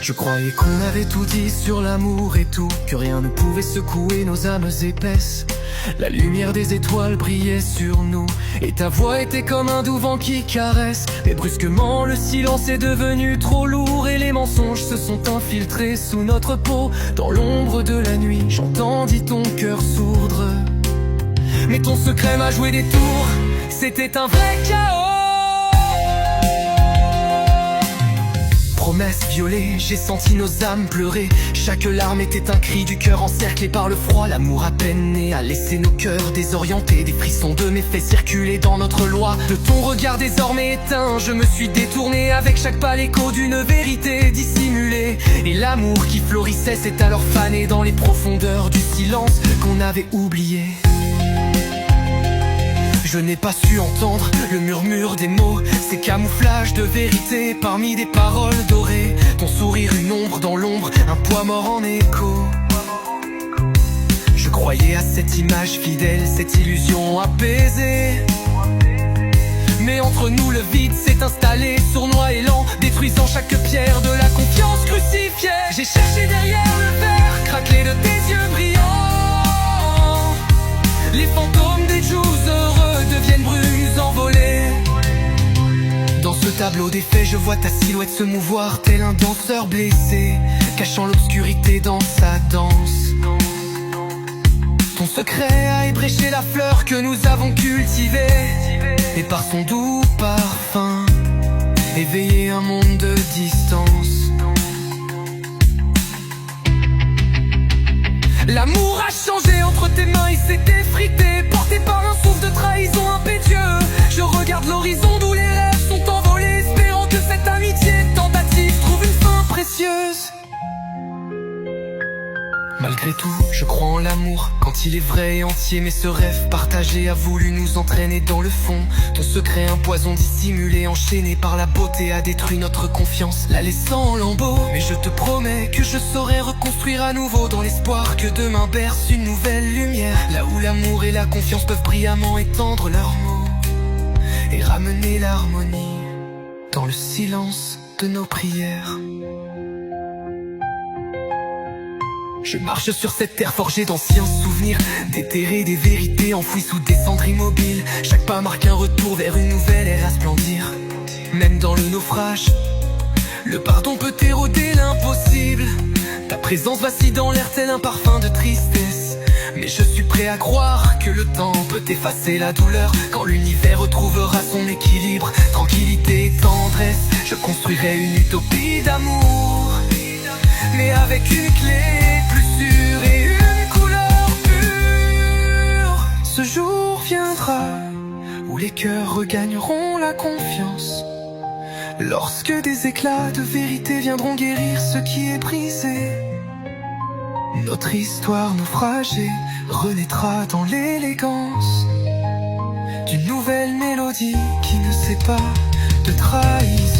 Je croyais qu'on avait tout dit sur l'amour et tout, que rien ne pouvait secouer nos âmes épaisses. La lumière des étoiles brillait sur nous, et ta voix était comme un doux vent qui caresse. Mais brusquement le silence est devenu trop lourd, et les mensonges se sont infiltrés sous notre peau. Dans l'ombre de la nuit, j'entendis ton cœur sourdre. Mais ton secret m'a joué des tours, c'était un vrai chaos. Promesses violées, j'ai senti nos âmes pleurer. Chaque larme était un cri du cœur encerclé par le froid. L'amour à peine né a laissé nos cœurs désorientés. Des frissons de méfaits circulaient dans notre loi. De ton regard désormais éteint, je me suis détourné, avec chaque pas l'écho d'une vérité dissimulée. Et l'amour qui florissait s'est alors fané dans les profondeurs du silence qu'on avait oublié. Je n'ai pas su entendre le murmure des mots, ces camouflages de vérité parmi des paroles dorées. Ton sourire une ombre dans l'ombre, un poids mort en écho. Je croyais à cette image fidèle, cette illusion apaisée. Mais entre nous le vide s'est installé, sournois et lent, détruisant chaque pierre de la confiance crucifiée. J'ai cherché derrière le verre craquelé de tes yeux brillants. Les fantômes des jours heureux deviennent brumes envolées. Dans ce tableau des faits, je vois ta silhouette se mouvoir tel un danseur blessé, cachant l'obscurité dans sa danse. Ton secret a ébréché la fleur que nous avons cultivée, et par son doux parfum, éveillé un monde de distance. L'amour a changé entre tes mains, il s'est effrité, porté par un souffle de trahison impétueux. Je regarde l'horizon d'où les rêves sont envolés, espérant que cette amitié tentative trouve une fin précieuse. Malgré tout, je crois en l'amour quand il est vrai et entier, mais ce rêve partagé a voulu nous entraîner dans le fond. Ton secret, un poison dissimulé, enchaîné par la beauté, a détruit notre confiance, la laissant en lambeaux. Mais je te promets que je saurai reconstruire à nouveau, dans l'espoir que demain berce une nouvelle lumière, là où l'amour et la confiance peuvent brillamment étendre leurs mots et ramener l'harmonie dans le silence de nos prières. Je marche sur cette terre forgée d'anciens souvenirs, déterrés des vérités enfouies sous des cendres immobiles. Chaque pas marque un retour vers une nouvelle ère à splendir. Même dans le naufrage, le pardon peut éroder l'impossible. Ta présence vacille dans l'air tel un parfum de tristesse. Mais je suis prêt à croire que le temps peut effacer la douleur, quand l'univers retrouvera son équilibre. Tranquillité et tendresse, je construirai une utopie d'amour, mais avec une clé plus sûre et une couleur pure. Ce jour viendra où les cœurs regagneront la confiance, lorsque des éclats de vérité viendront guérir ce qui est brisé. Notre histoire naufragée renaîtra dans l'élégance d'une nouvelle mélodie qui ne sait pas de trahison.